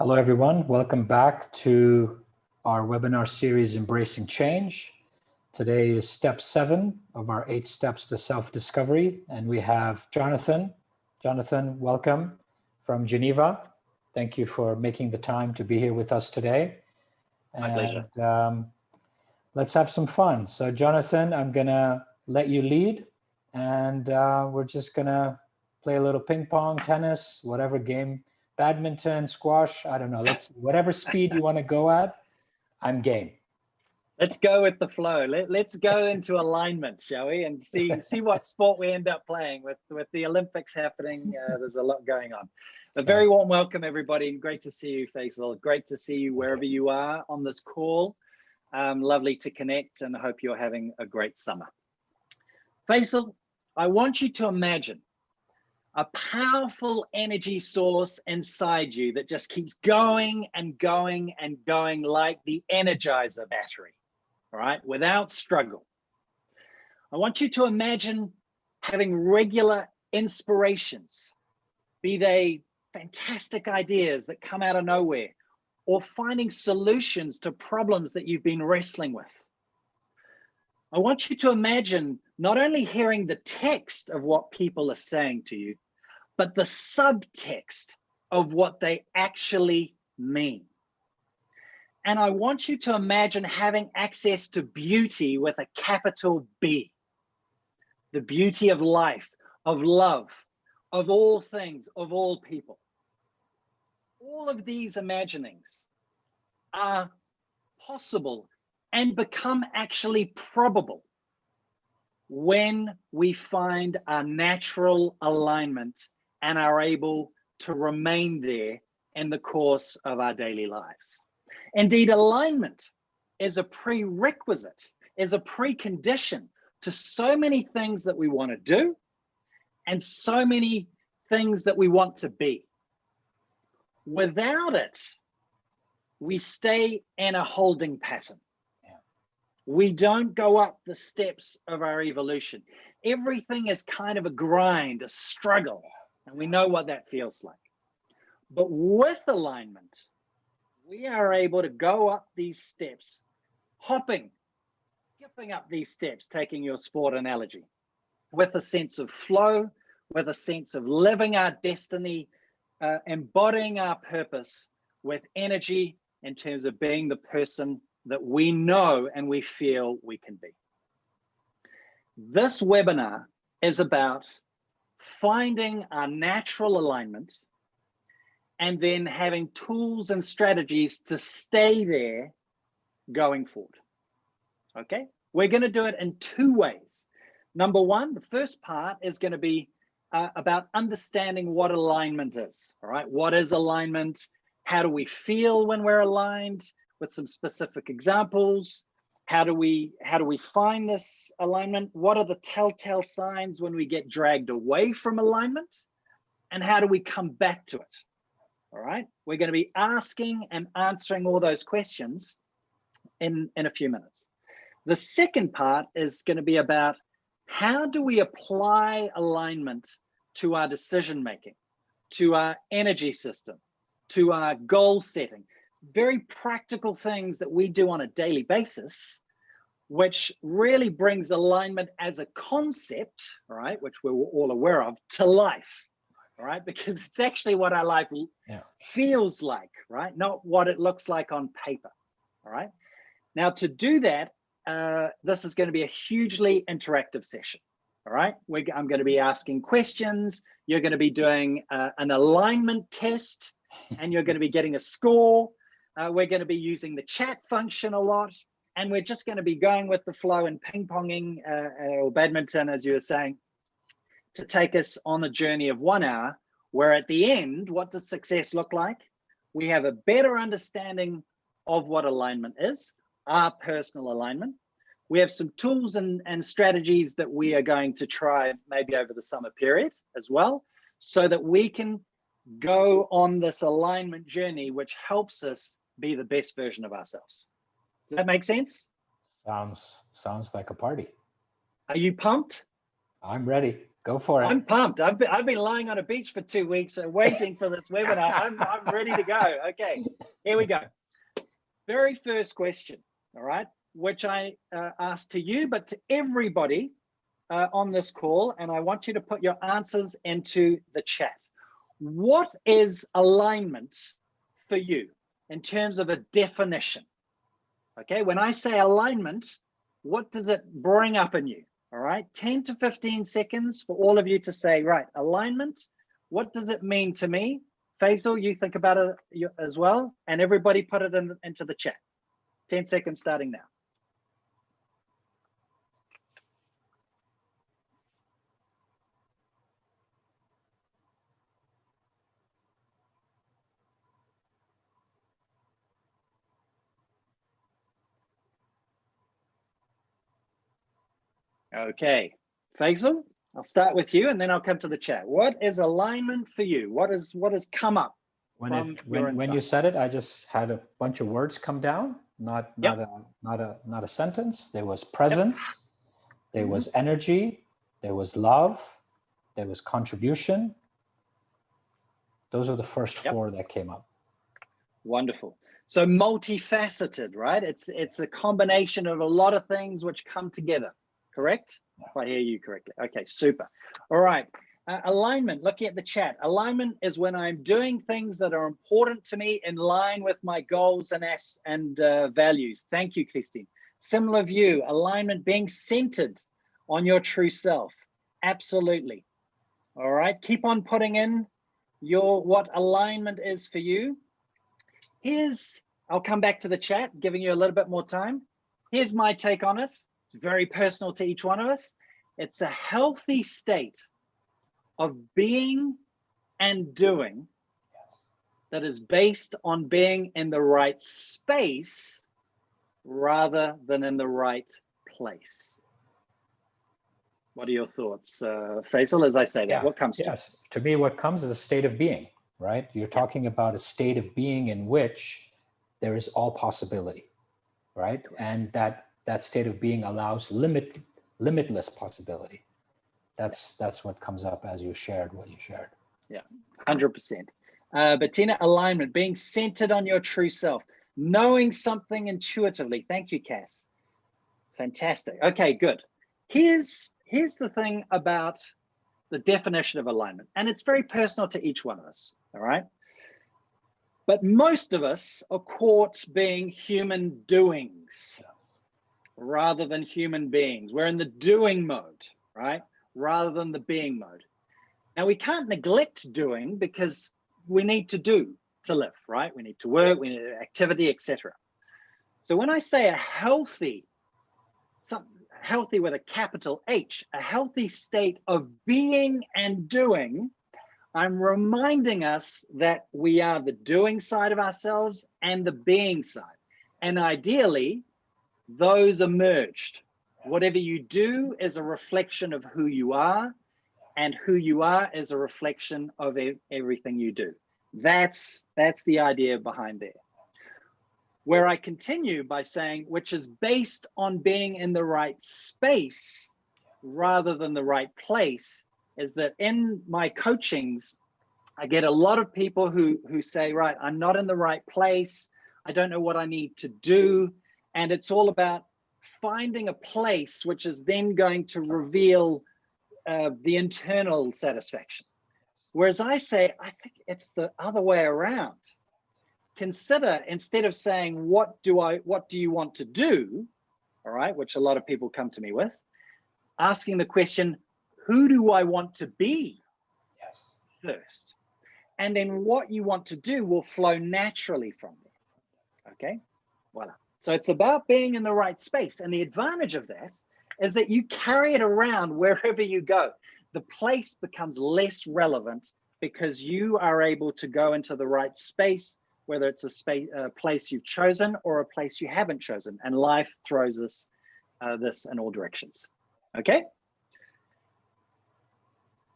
Hello, everyone. Welcome back to our webinar series, Embracing Change. Today is step 7 of our 8 steps to self-discovery. And we have Jonathan. Jonathan, welcome from Geneva. Thank you for making the time to be here with us today. My pleasure. Let's have some fun. So Jonathan, I'm gonna let you lead, and we're just gonna play a little ping pong, tennis, whatever game, badminton, squash, I don't know. Whatever speed you want to go at, I'm game. Let's go with the flow. Let's go into alignment, shall we? And see what sport we end up playing with the Olympics happening. There's a lot going on. A very warm welcome, everybody. Great to see you, Feisal. Great to see you wherever you are on this call. Lovely to connect, and I hope you're having a great summer. Faisal, I want you to imagine a powerful energy source inside you that just keeps going and going and going like the Energizer battery, all right, without struggle. I want you to imagine having regular inspirations, be they fantastic ideas that come out of nowhere, or finding solutions to problems that you've been wrestling with. I want you to imagine not only hearing the text of what people are saying to you, but the subtext of what they actually mean. And I want you to imagine having access to beauty with a capital B, the beauty of life, of love, of all things, of all people. All of these imaginings are possible and become actually probable when we find our natural alignment and are able to remain there in the course of our daily lives. Indeed, alignment is a prerequisite, is a precondition to so many things that we want to do and so many things that we want to be. Without it, we stay in a holding pattern. We don't go up the steps of our evolution. Everything is kind of a grind, a struggle, and we know what that feels like. But with alignment, we are able to go up these steps, skipping up these steps, taking your sport analogy, with a sense of flow, with a sense of living our destiny, embodying our purpose with energy in terms of being the person that we know and we feel we can be. This webinar is about finding our natural alignment and then having tools and strategies to stay there going forward. Okay, we're going to do it in 2 ways. Number 1, the first part is going to be about understanding what alignment is. All right, what is alignment? How do we feel when we're aligned? With some specific examples. How do we find this alignment? What are the telltale signs when we get dragged away from alignment? And how do we come back to it? All right, we're going to be asking and answering all those questions in a few minutes. The second part is going to be about how do we apply alignment to our decision making, to our energy system, to our goal setting. Very practical things that we do on a daily basis, which really brings alignment as a concept, all right, which we're all aware of, to life, all right, because it's actually what our life feels like, right, not what it looks like on paper, all right. Now, to do that, this is going to be a hugely interactive session, all right. I'm going to be asking questions. You're going to be doing an alignment test, and you're going to be getting a score. We're going to be using the chat function a lot, and we're just going to be going with the flow and ping-ponging or badminton, as you were saying, to take us on the journey of 1 hour, where at the end, what does success look like? We have a better understanding of what alignment is, our personal alignment. We have some tools and strategies that we are going to try maybe over the summer period as well, so that we can go on this alignment journey, which helps us be the best version of ourselves. Does that make sense? Sounds like a party. Are you pumped? I'm ready. Go for it. I'm pumped. I've been lying on a beach for 2 weeks waiting for this webinar. I'm ready to go. Okay, here we go. Very first question, all right, which I asked to you, but to everybody on this call, and I want you to put your answers into the chat. What is alignment for you in terms of a definition? Okay, when I say alignment, what does it bring up in you? All right, 10 to 15 seconds for all of you to say, right, alignment, what does it mean to me? Faisal, you think about it as well, and everybody put it into the chat. 10 seconds starting now. Okay, Faisal, I'll start with you and then I'll come to the chat. What is alignment for you? What has come up? When you said it, I just had a bunch of words come down, not a sentence. There was presence, there was energy, there was love, there was contribution. Those are the first four that came up. Wonderful. So multifaceted, right? It's a combination of a lot of things which come together. Correct? If I hear you correctly. Okay, super. All right. Alignment, looking at the chat. Alignment is when I'm doing things that are important to me in line with my goals and values. Thank you, Christine. Similar view, alignment, being centered on your true self. Absolutely. All right. Keep on putting in what alignment is for you. I'll come back to the chat, giving you a little bit more time. Here's my take on it. It's very personal to each one of us. It's a healthy state of being and doing that is based on being in the right space rather than in the right place. What are your thoughts, Faisal, as I say that? What comes to you? Yes, to me, what comes is a state of being, right? You're talking about a state of being in which there is all possibility, right? And that state of being allows limitless possibility. That's what comes up as you shared what you shared. Yeah, 100%. Bettina, alignment, being centered on your true self, knowing something intuitively. Thank you, Cass. Fantastic. Okay, good. Here's the thing about the definition of alignment, and it's very personal to each one of us, all right? But most of us are caught being human doings rather than human beings. We're in the doing mode, right? Rather than the being mode. Now, we can't neglect doing because we need to do to live, right? We need to work, we need activity, etc. So when I say a healthy with a capital H, a healthy state of being and doing, I'm reminding us that we are the doing side of ourselves and the being side. And ideally, those are merged. Whatever you do is a reflection of who you are, and who you are is a reflection of everything you do. That's the idea behind there. Where I continue by saying, which is based on being in the right space rather than the right place, is that in my coachings, I get a lot of people who say, right, I'm not in the right place. I don't know what I need to do. And it's all about finding a place which is then going to reveal the internal satisfaction. Whereas I say, I think it's the other way around. Consider, instead of saying, what do you want to do? All right, which a lot of people come to me with, asking the question, who do I want to be first? And then what you want to do will flow naturally from there. Okay, voila. So it's about being in the right space. And the advantage of that is that you carry it around wherever you go. The place becomes less relevant because you are able to go into the right space, whether it's a place you've chosen or a place you haven't chosen. And life throws us this in all directions. Okay?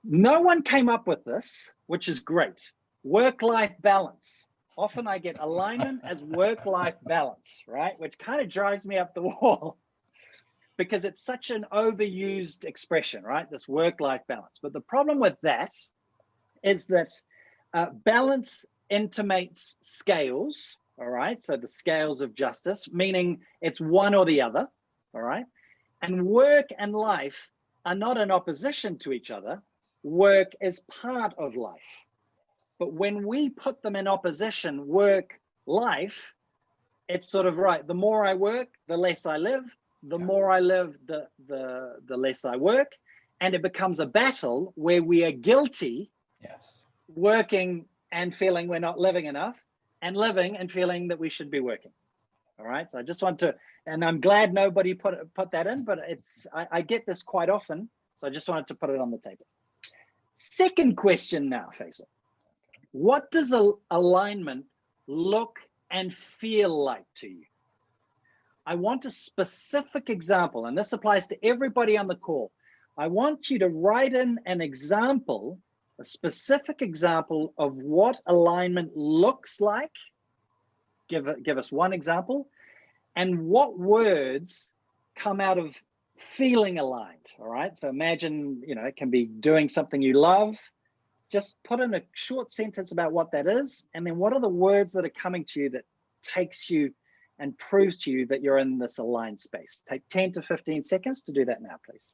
No one came up with this, which is great. Work-life balance. Often I get alignment as work-life balance, right? Which kind of drives me up the wall. because it's such an overused expression, right? This work-life balance. But the problem with that is that balance intimates scales, all right? So the scales of justice, meaning it's one or the other, all right? And work and life are not in opposition to each other. Work is part of life. But when we put them in opposition, work, life, it's sort of right. The more I work, the less I live. The more I live, the less I work. And it becomes a battle where we are guilty, working and feeling we're not living enough, and living and feeling that we should be working. All right. So I just want to, and I'm glad nobody put that in, but I get this quite often. So I just wanted to put it on the table. Second question now, Faisal. What does alignment look and feel like to you? I want a specific example, and this applies to everybody on the call. I want you to write in an example, a specific example of what alignment looks like. Give us one example, and what words come out of feeling aligned. All right. So imagine, it can be doing something you love. Just put in a short sentence about what that is, and then what are the words that are coming to you that takes you and proves to you that you're in this aligned space. Take 10 to 15 seconds to do that now, please.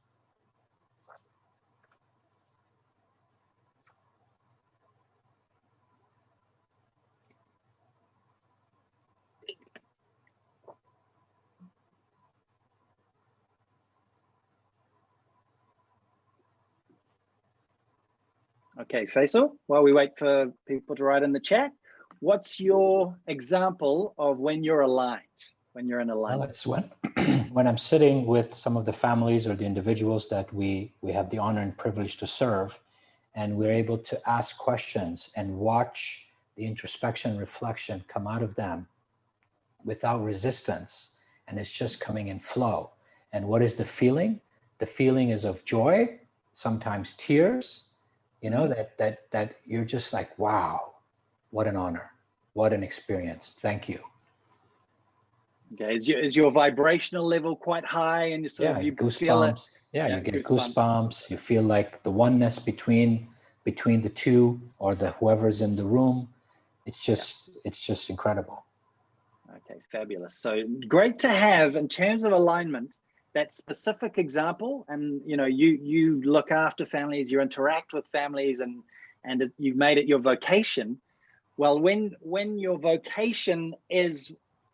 Okay, Faisal, while we wait for people to write in the chat, what's your example of when you're aligned, when you're in alignment? Well, it's when I'm sitting with some of the families or the individuals that we have the honor and privilege to serve, and we're able to ask questions and watch the introspection, reflection come out of them without resistance, and it's just coming in flow. And what is the feeling? The feeling is of joy, sometimes tears, that you're just like, wow, what an honor, what an experience. Thank you. Okay, is your vibrational level quite high, and you goosebumps? Feel it? Yeah, you get goosebumps. You feel like the oneness between the two, or the whoever's in the room. It's just incredible. Okay, fabulous. So great to have, in terms of alignment, that specific example. And you look after families, you interact with families, and you've made it your vocation. Well, when your vocation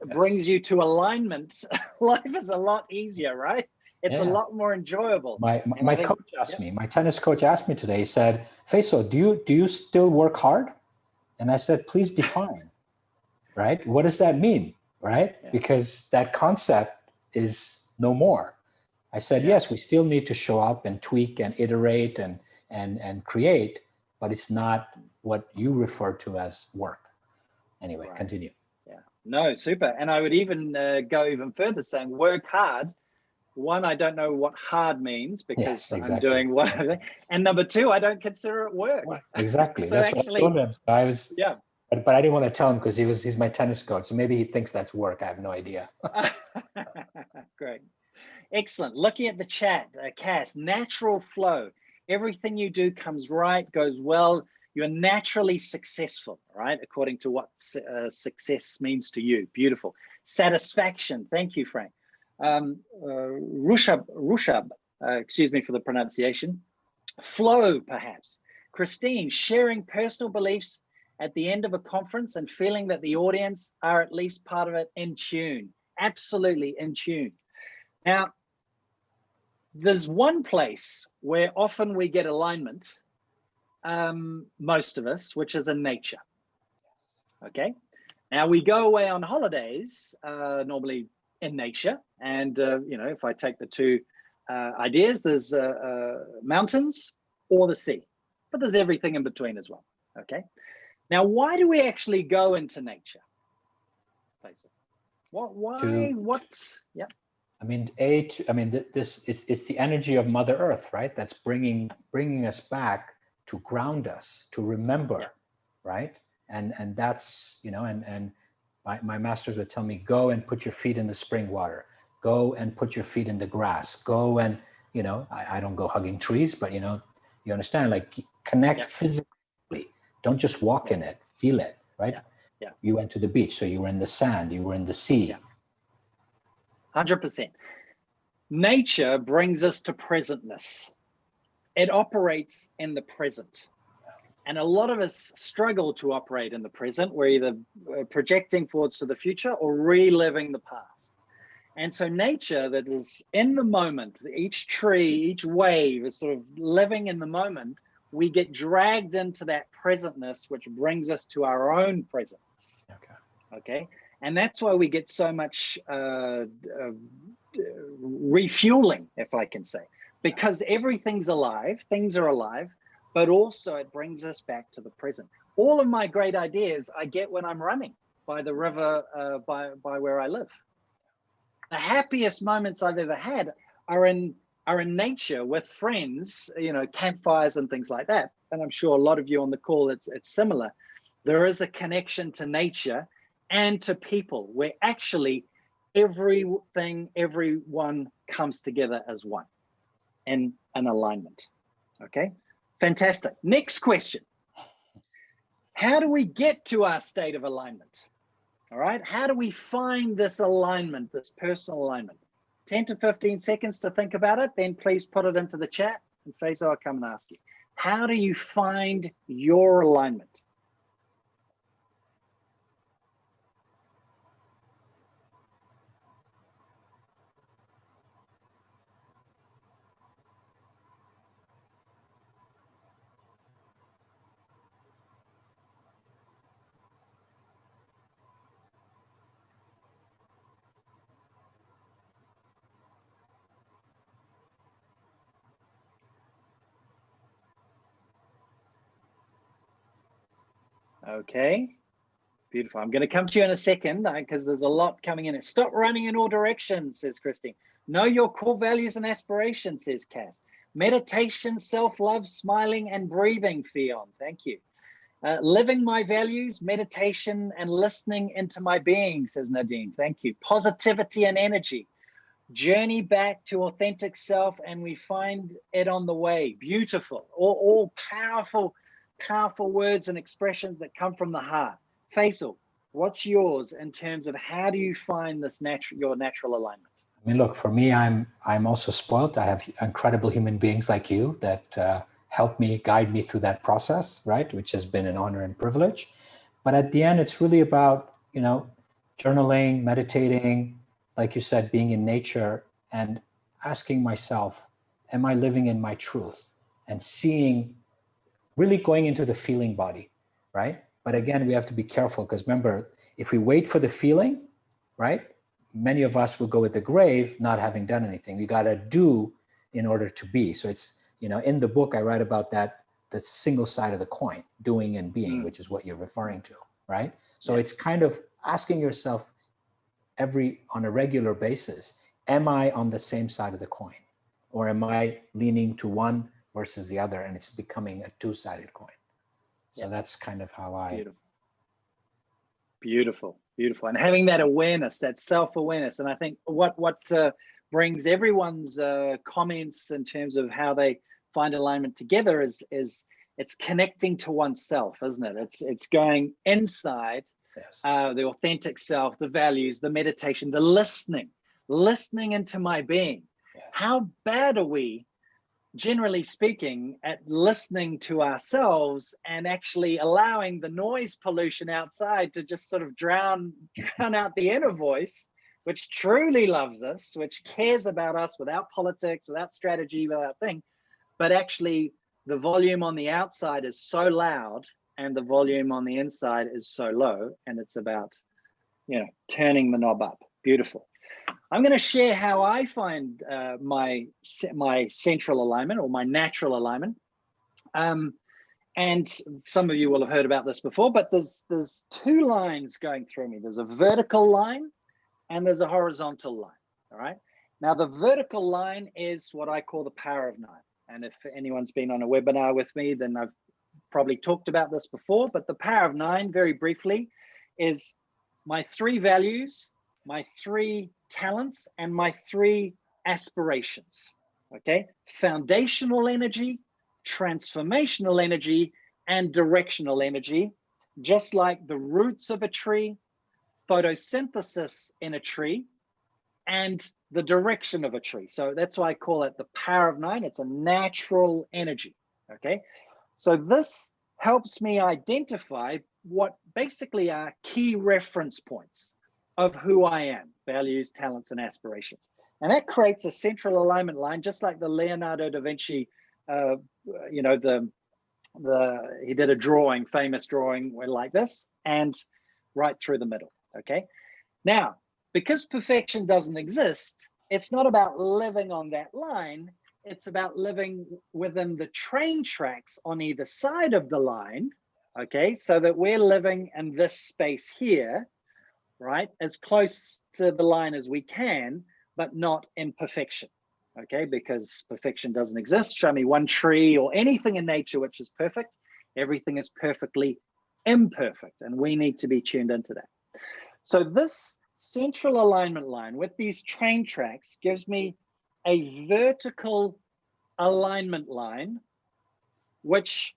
brings you to alignment, life is a lot easier, right? It's a lot more enjoyable. My coach asked me, my tennis coach asked me today, he said, Faisal, do you still work hard? And I said, please define, right? What does that mean, right? Yeah. Because that concept is no more. I said, yes, we still need to show up and tweak and iterate and create, but it's not what you refer to as work. Anyway, continue. Yeah, no, super. And I would even go even further, saying work hard. One, I don't know what hard means, because I'm doing what, and number two, I don't consider it work. Exactly. So that's actually, what I told him. So but I didn't want to tell him, because he's my tennis coach. So maybe he thinks that's work. I have no idea. Great. Excellent. Looking at the chat, Cass, natural flow. Everything you do comes right, goes well. You're naturally successful, right? According to what success means to you. Beautiful. Satisfaction. Thank you, Frank. Rushab, excuse me for the pronunciation. Flow, perhaps. Christine, sharing personal beliefs at the end of a conference and feeling that the audience are at least part of it in tune. Absolutely in tune. Now, there's one place where often we get alignment, most of us, which is in nature. Okay. Now we go away on holidays, normally in nature. And, if I take the two ideas, there's mountains or the sea, but there's everything in between as well. Okay. Now, why do we actually go into nature? Yeah. I mean, it's the energy of Mother Earth, right? That's bringing us back to ground us, to remember, right? And that's, and my masters would tell me, go and put your feet in the spring water. Go and put your feet in the grass. Go and, I don't go hugging trees, but you understand, like connect physically. Don't just walk in it, feel it, right? Yeah. You went to the beach, so you were in the sand, you were in the sea. 100%. Nature brings us to presentness. It operates in the present. And a lot of us struggle to operate in the present. We're either projecting forwards to the future or reliving the past. And so nature that is in the moment, each tree, each wave is sort of living in the moment. We get dragged into that presentness, which brings us to our own presence. Okay. And that's why we get so much refueling, if I can say, because everything's alive, things are alive, but also it brings us back to the present. All of my great ideas I get when I'm running by the river, by where I live. The happiest moments I've ever had are in nature with friends, campfires and things like that. And I'm sure a lot of you on the call, it's similar. There is a connection to nature and to people where actually everyone comes together as one in an alignment. Okay, fantastic. Next question. How do we get to our state of alignment? All right, how do we find this alignment, this personal alignment? 10 to 15 seconds to think about it, then please put it into the chat and Feisal, I'll come and ask you. How do you find your alignment? Okay, beautiful. I'm going to come to you in a second because there's a lot coming in. Stop running in all directions, says Christine. Know your core values and aspirations, says Cass. Meditation, self-love, smiling and breathing, Fion. Thank you. Living my values, meditation and listening into my being, says Nadine. Thank you. Positivity and energy. Journey back to authentic self and we find it on the way. Beautiful. All powerful words and expressions that come from the heart. Feisal, what's yours in terms of how do you find this your natural alignment? I mean, look, for me, I'm also spoiled. I have incredible human beings like you that help me, guide me through that process, right? Which has been an honor and privilege. But at the end, it's really about, journaling, meditating, like you said, being in nature and asking myself, am I living in my truth? And really going into the feeling body, right? But again, we have to be careful because remember, if we wait for the feeling, right? Many of us will go at the grave not having done anything. We got to do in order to be. So it's, in the book, I write about that, the single side of the coin, doing and being, which is what you're referring to, right? So it's kind of asking yourself on a regular basis, am I on the same side of the coin? Or am I leaning to one versus the other, and it's becoming a two-sided coin. So that's kind of how I... Beautiful. And having that awareness, that self-awareness. And I think what brings everyone's comments in terms of how they find alignment together is it's connecting to oneself, isn't it? It's going inside, the authentic self, the values, the meditation, the listening into my being. Yes. How bad are we, generally speaking, at listening to ourselves and actually allowing the noise pollution outside to just sort of drown out the inner voice, which truly loves us, which cares about us without politics, without strategy, without thing. But actually the volume on the outside is so loud and the volume on the inside is so low. And it's about, turning the knob up. Beautiful. I'm going to share how I find my central alignment or my natural alignment. And some of you will have heard about this before, but there's two lines going through me. There's a vertical line and there's a horizontal line. All right. Now, the vertical line is what I call the power of 9. And if anyone's been on a webinar with me, then I've probably talked about this before. But the power of 9, very briefly, is my 3 values my 3 talents, and my 3 aspirations. Okay, foundational energy, transformational energy, and directional energy, just like the roots of a tree, photosynthesis in a tree, and the direction of a tree. So that's why I call it the power of 9. It's a natural energy. Okay, so this helps me identify what basically are key reference points of who I am: values, talents, and aspirations. And that creates a central alignment line, just like the Leonardo da Vinci, you know, he did a drawing, famous drawing like this, and right through the middle. Okay, now, because perfection doesn't exist, it's not about living on that line. It's about living within the train tracks on either side of the line. Okay, so that we're living in this space here, right, as close to the line as we can, but not in perfection. Okay, because perfection doesn't exist. Show me one tree or anything in nature which is perfect. Everything is perfectly imperfect, and we need to be tuned into that. So this central alignment line with these train tracks gives me a vertical alignment line, which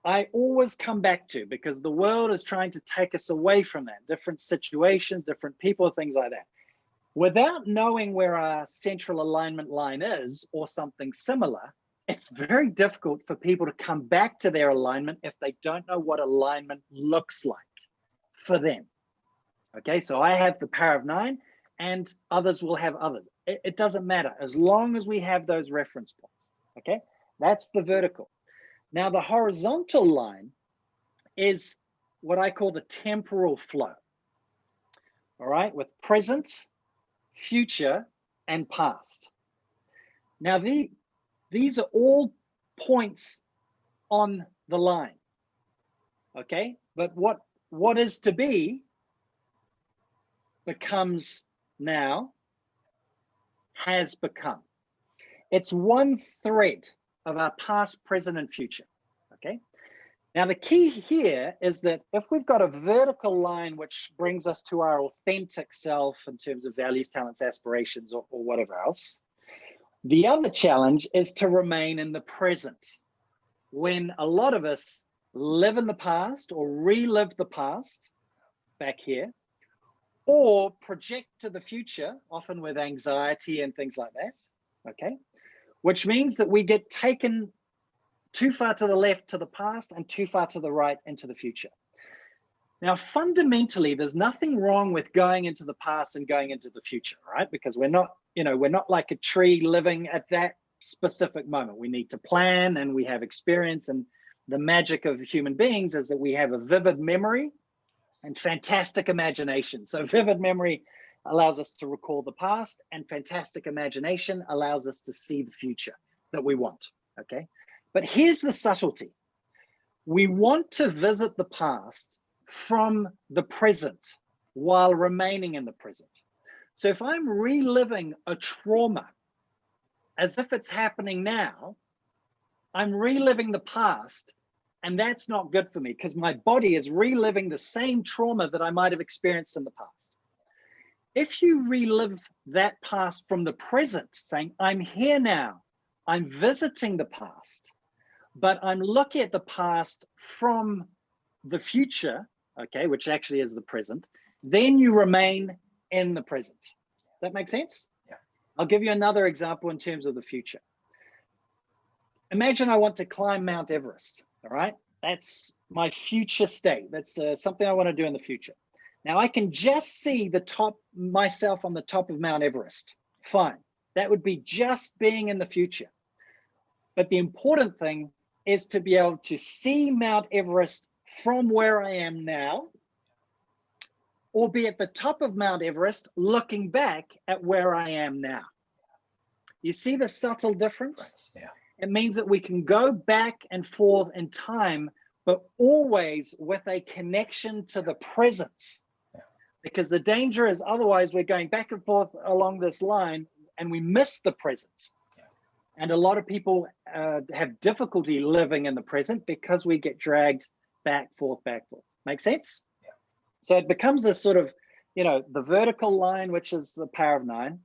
I always come back to, because the world is trying to take us away from that. Different situations, different people, things like that. Without knowing where our central alignment line is, or something similar, it's very difficult for people to come back to their alignment if they don't know what alignment looks like for them. Okay, so I have the power of 9, and others will have others. It doesn't matter as long as we have those reference points. Okay, that's the vertical. Now, the horizontal line is what I call the temporal flow. All right, with present, future, and past. Now, these are all points on the line. Okay, but what is to be becomes now, has become. It's one thread of our past, present, and future. Okay, now the key here is that if we've got a vertical line which brings us to our authentic self in terms of values, talents, aspirations, or whatever else, the other challenge is to remain in the present, when a lot of us live in the past or relive the past back here, or project to the future, often with anxiety and things like that. Okay, which means that we get taken too far to the left to the past and too far to the right into the future. Now, fundamentally, there's nothing wrong with going into the past and going into the future, right? Because we're not, you know, we're not like a tree living at that specific moment. We need to plan, and we have experience. And the magic of human beings is that we have a vivid memory and fantastic imagination. So vivid memory allows us to recall the past, and fantastic imagination allows us to see the future that we want. Okay, but here's the subtlety. We want to visit the past from the present while remaining in the present. So if I'm reliving a trauma as if it's happening now, I'm reliving the past, and that's not good for me, because my body is reliving the same trauma that I might have experienced in the past. If you relive that past from the present, saying, I'm here now, I'm visiting the past, but I'm looking at the past from the future, okay, which actually is the present, then you remain in the present. That make sense? Yeah. I'll give you another example in terms of the future. Imagine I want to climb Mount Everest, all right? That's my future state. That's something I want to do in the future. Now, I can just see myself on the top of Mount Everest. Fine. That would be just being in the future. But the important thing is to be able to see Mount Everest from where I am now, or be at the top of Mount Everest looking back at where I am now. You see the subtle difference? Yeah. It means that we can go back and forth in time, but always with a connection to the present. Yeah. Because the danger is otherwise we're going back and forth along this line and we miss the present. Yeah. And a lot of people have difficulty living in the present because we get dragged back, forth. Make sense? Yeah. So it becomes a sort of you know, the vertical line, which is the power of 9,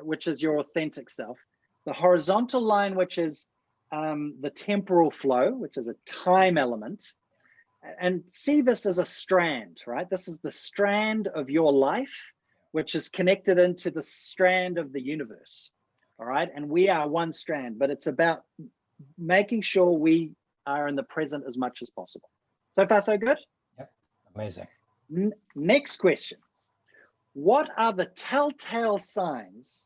which is your authentic self, the horizontal line, which is the temporal flow, which is a time element. And see this as a strand, right? This is the strand of your life, which is connected into the strand of the universe. All right. And we are one strand, but it's about making sure we are in the present as much as possible. So far, so good? Yep. Amazing. Next question. What are the telltale signs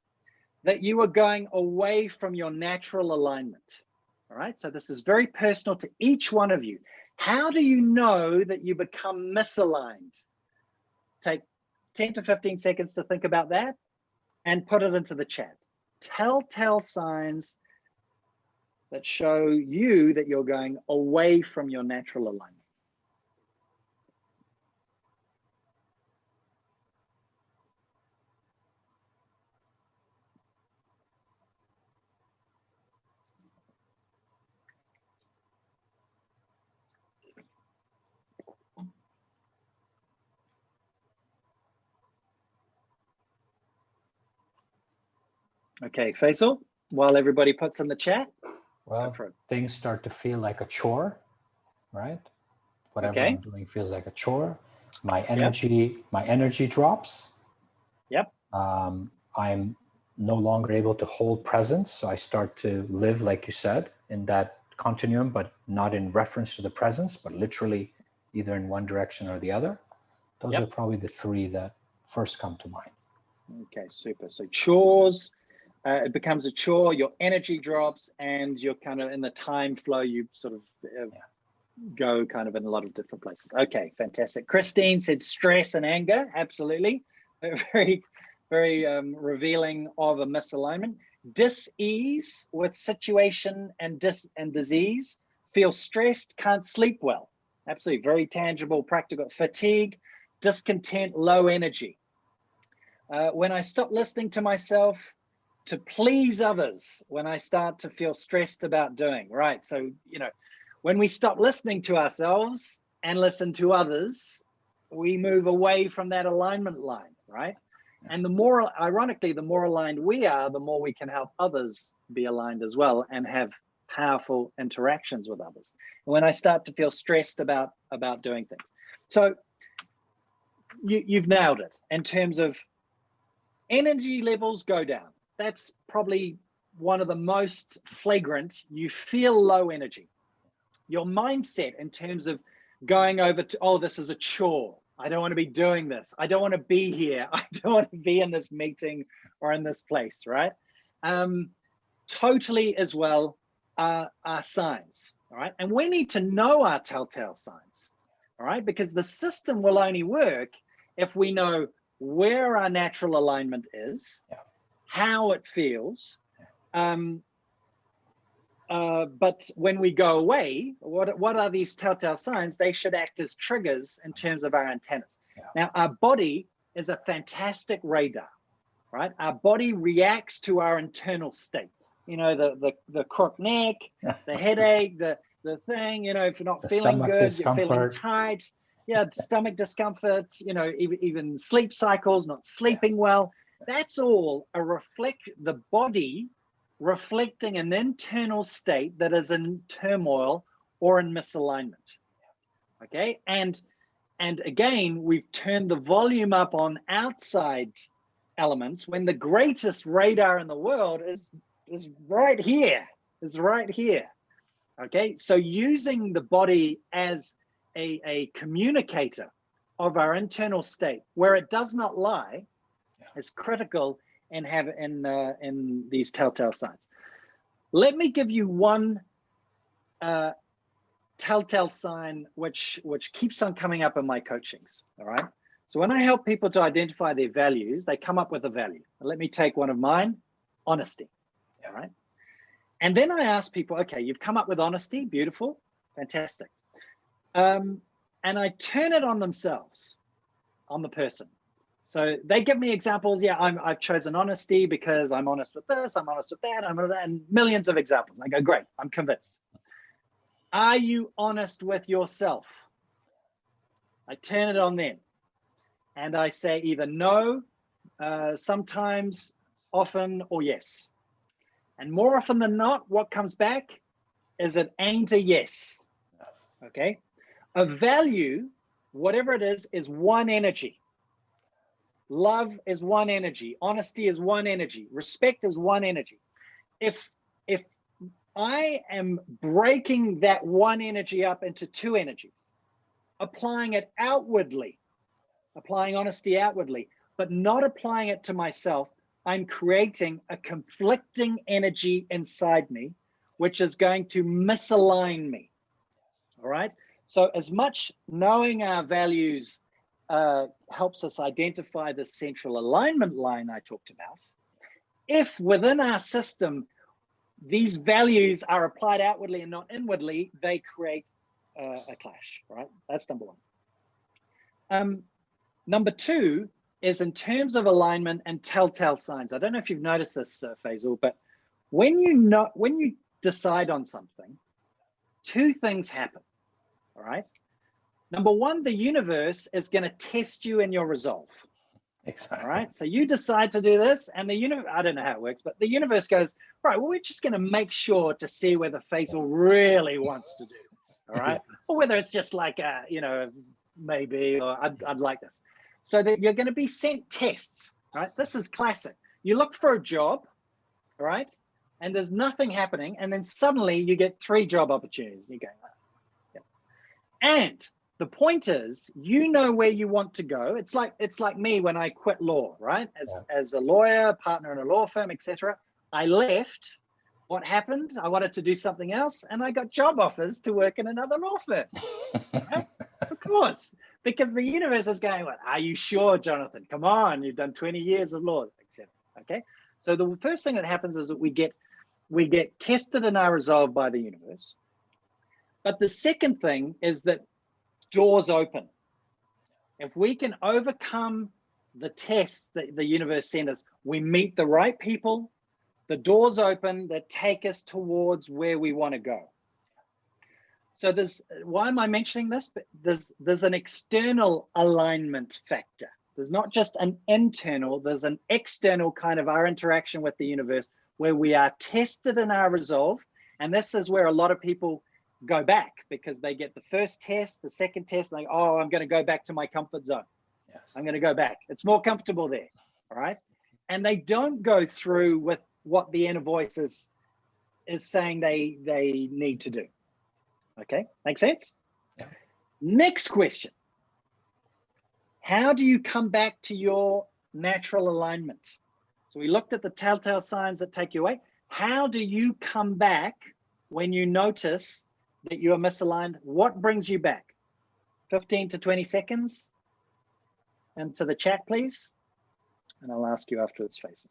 that you are going away from your natural alignment? All right. So this is very personal to each one of you. How do you know that you become misaligned? Take 10 to 15 seconds to think about that and put it into the chat. Telltale signs that show you that you're going away from your natural alignment. Okay, Faisal, while everybody puts in the chat. Well, things start to feel like a chore, right? Whatever I'm doing feels like a chore. My energy drops. Yep. I'm no longer able to hold presence. So I start to live, like you said, in that continuum, but not in reference to the presence, but literally either in one direction or the other. Those are probably the three that first come to mind. Okay, super. So chores, it becomes a chore, your energy drops, and you're kind of in the time flow, you sort of go kind of in a lot of different places. Okay, fantastic. Christine said stress and anger. Absolutely. Very, very revealing of a misalignment. Dis-ease with situation and disease. Feel stressed, can't sleep well. Absolutely. Very tangible, practical. Fatigue, discontent, low energy. When I stop listening to myself to please others, when I start to feel stressed about doing, right? So, you know, when we stop listening to ourselves and listen to others, we move away from that alignment line, right? And the more, ironically, the more aligned we are, the more we can help others be aligned as well and have powerful interactions with others. And when I start to feel stressed about doing things. So you've nailed it in terms of energy levels go down. That's probably one of the most flagrant. You feel low energy. Your mindset in terms of going over to, oh, this is a chore. I don't want to be doing this. I don't want to be here. I don't want to be in this meeting or in this place, right? Totally as well are signs, all right? And we need to know our telltale signs, all right? Because the system will only work if we know where our natural alignment is, how it feels, but when we go away, what are these telltale signs? They should act as triggers in terms of our antennas. Now, our body is a fantastic radar, right? Our body reacts to our internal state. You know, the crook neck, the headache, the thing, you know, if you're not feeling good, you're feeling tight. Yeah, stomach discomfort, you know, even sleep cycles, not sleeping well. That's all the body reflecting an internal state that is in turmoil or in misalignment. Okay, and again, we've turned the volume up on outside elements when the greatest radar in the world is right here. It's right here. Okay, so using the body as a communicator of our internal state where it does not lie is critical in these telltale signs. Let me give you one telltale sign which keeps on coming up in my coachings. All right. So when I help people to identify their values, they come up with a value. Let me take one of mine, honesty. All right. And then I ask people, okay, you've come up with honesty, beautiful, fantastic. And I turn it on themselves, on the person. So they give me examples. Yeah, I've chosen honesty because I'm honest with this, I'm honest with that, and millions of examples. I go, great, I'm convinced. Are you honest with yourself? I turn it on them. And I say either no, sometimes, often, or yes. And more often than not, what comes back is it ain't a yes. Okay. A value, whatever it is one energy. Love is one energy. Honesty is one energy. Respect is one energy. If I am breaking that one energy up into two energies, applying it outwardly, applying honesty outwardly, but not applying it to myself, I'm creating a conflicting energy inside me, which is going to misalign me. All right. So as much knowing our values helps us identify the central alignment line I talked about, if within our system, these values are applied outwardly and not inwardly, they create a clash, right? That's number one. Number two is in terms of alignment and telltale signs. I don't know if you've noticed this, Feisal, but when you decide on something, two things happen, all right? Number one, the universe is going to test you in your resolve. Exactly. All right. So you decide to do this, and the universe, I don't know how it works, but the universe goes, right, well, we're just going to make sure to see whether Feisal really wants to do this. All right. Yes. Or whether it's just like, maybe, or I'd like this. So that you're going to be sent tests, right? This is classic. You look for a job, right? And there's nothing happening. And then suddenly you get 3 job opportunities. You go, yeah. And the point is, you know where you want to go. It's like me when I quit law, right? As a lawyer, partner in a law firm, etc. I left. What happened? I wanted to do something else, and I got job offers to work in another law firm. Right? Of course, because the universe is going, "What? Are you sure, Jonathan? Come on, you've done 20 years of law, etc." Okay. So the first thing that happens is that we get tested in our resolve by the universe. But the second thing is that doors open. If we can overcome the tests that the universe sent us, we meet the right people, the doors open that take us towards where we want to go. So why am I mentioning this? But there's an external alignment factor. There's not just an internal, there's an external kind of our interaction with the universe where we are tested in our resolve. And this is where a lot of people go back, because they get the first test, the second test, and they go, oh, I'm going to go back to my comfort zone. Yes. I'm going to go back. It's more comfortable there. All right. And they don't go through with what the inner voice is saying they need to do. Okay. Make sense? Yeah. Next question. How do you come back to your natural alignment? So we looked at the telltale signs that take you away. How do you come back when you notice that you are misaligned? What brings you back? 15 to 20 seconds into the chat, please. And I'll ask you afterwards, Faisal.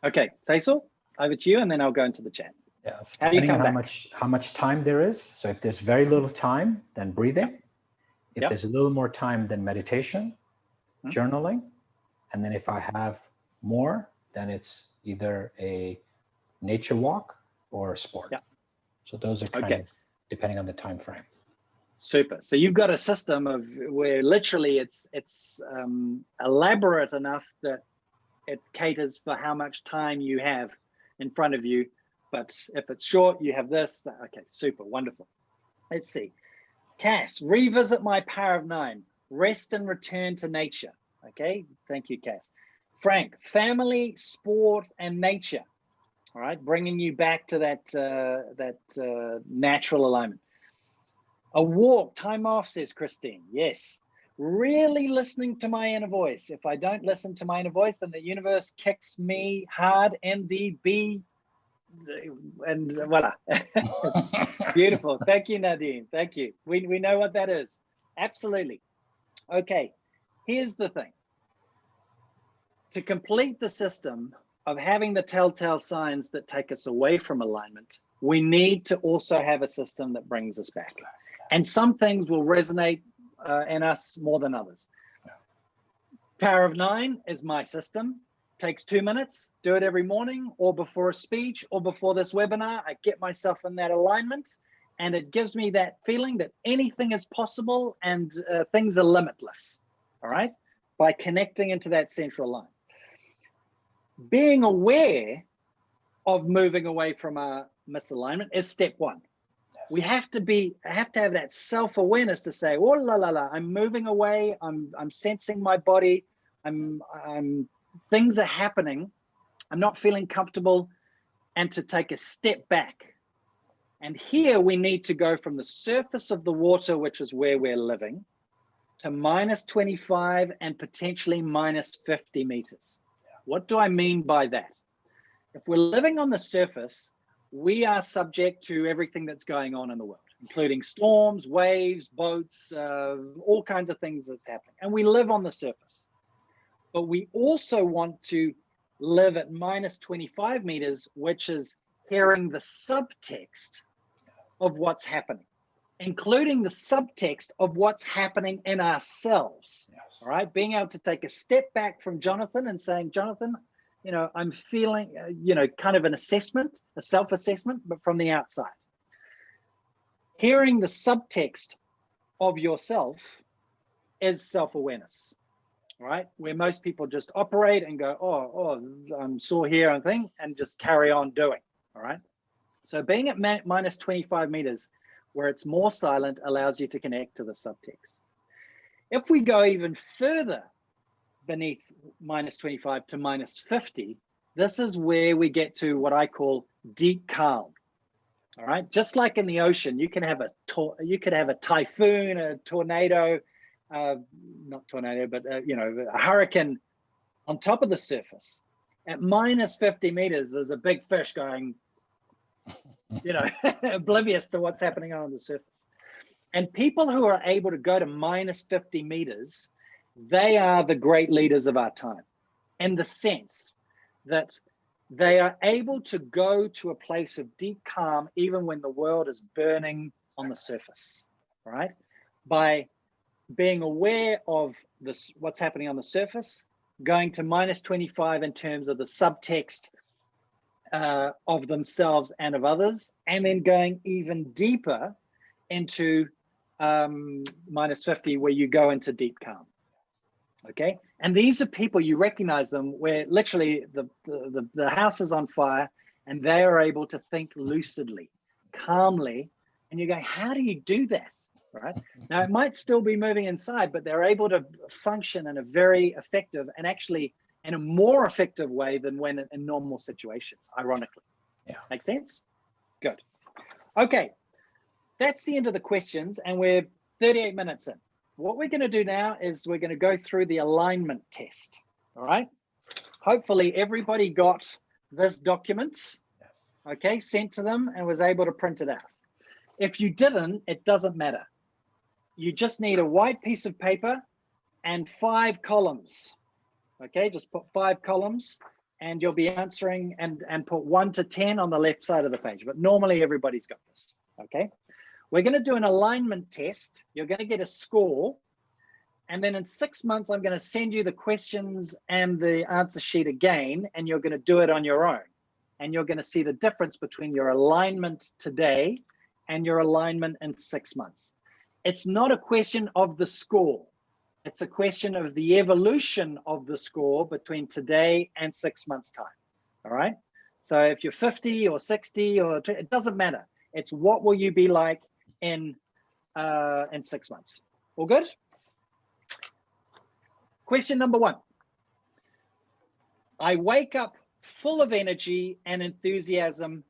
Okay, Faisal, over to you, and then I'll go into the chat. Yes, depending on how much time there is. So if there's very little time, then breathing. Yep. If there's a little more time, then meditation, journaling. And then if I have more, then it's either a nature walk or a sport. Yep. So those are kind of depending on the time frame. Super. So you've got a system of where literally it's elaborate enough that it caters for how much time you have in front of you. But if it's short, you have this. Okay, super, wonderful. Let's see. Cass, revisit my power of 9. Rest and return to nature. Okay, thank you, Cass. Frank, family, sport, and nature. All right, bringing you back to that natural alignment. A walk, time off, says Christine. Yes. Really listening to my inner voice. If I don't listen to my inner voice, then the universe kicks me hard in the B. And voila. It's beautiful. Thank you, Nadine. Thank you. We know what that is. Absolutely. Okay. Here's the thing. To complete the system of having the telltale signs that take us away from alignment, we need to also have a system that brings us back. And some things will resonate in us more than others. Power of 9 is my system. Takes 2 minutes, do it every morning or before a speech or before this webinar. I get myself in that alignment, and it gives me that feeling that anything is possible and things are limitless, all right? By connecting into that central line. Being aware of moving away from our misalignment is step 1. Yes. We have to have that self-awareness to say, oh la la la, I'm moving away, I'm sensing my body, things are happening, I'm not feeling comfortable, and to take a step back. And here we need to go from the surface of the water, which is where we're living, to minus 25 and potentially minus 50 meters. What do I mean by that? If we're living on the surface, we are subject to everything that's going on in the world, including storms, waves, boats, all kinds of things that's happening. And we live on the surface. But we also want to live at minus 25 meters, which is hearing the subtext of what's happening, including the subtext of what's happening in ourselves. Yes. All right, being able to take a step back from Jonathan and saying, Jonathan, you know, I'm feeling, you know, kind of an assessment, a self-assessment, but from the outside. Hearing the subtext of yourself is self-awareness. Right, where most people just operate and go, oh, I'm sore here and thing, and just carry on doing. All right, so being at minus 25 meters, where it's more silent, allows you to connect to the subtext. If we go even further beneath minus 25 to minus 50, this is where we get to what I call deep calm. All right, just like in the ocean, you can have a typhoon, a tornado. Not tornado, but you know, a hurricane on top of the surface. At minus 50 meters, there's a big fish going, you know, oblivious to what's happening on the surface. And people who are able to go to minus 50 meters, they are the great leaders of our time, in the sense that they are able to go to a place of deep calm, even when the world is burning on the surface, right? By being aware of this, what's happening on the surface, going to minus 25 in terms of the subtext of themselves and of others, and then going even deeper into minus 50, where you go into deep calm. Okay, and these are people, you recognize them, where literally the house is on fire and they are able to think lucidly, calmly, and you're going, how do you do that? Right now, it might still be moving inside, but they're able to function in a very effective, and actually in a more effective way than when in normal situations, ironically. Yeah. Make sense? Good. Okay, that's the end of the questions, and we're 38 minutes in. What we're going to do now is we're going to go through the alignment test. All right. Hopefully everybody got this document, okay, sent to them and was able to print it out. If you didn't, it doesn't matter. You just need a white piece of paper and 5 columns. Okay, just put 5 columns and you'll be answering, and put 1 to 10 on the left side of the page. But normally everybody's got this. Okay, we're going to do an alignment test. You're going to get a score. And then in 6 months, I'm going to send you the questions and the answer sheet again, and you're going to do it on your own. And you're going to see the difference between your alignment today and your alignment in 6 months. It's not a question of the score. It's a question of the evolution of the score between today and 6 months' time. All right. So if you're 50 or 60 or it doesn't matter. It's what will you be like in 6 months. All good? Question number 1. I wake up full of energy and enthusiasm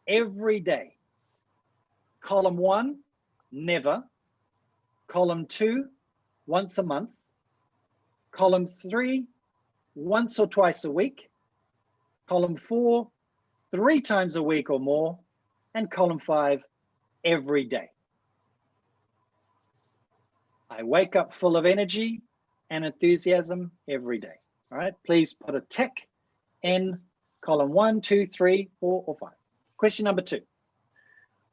every day. Column 1, never. Column 2, once a month. Column 3, once or twice a week. Column 4, 3 times a week or more. And column 5, every day. I wake up full of energy and enthusiasm every day. All right, please put a tick in column 1, 2, 3, 4, or 5. Question number 2.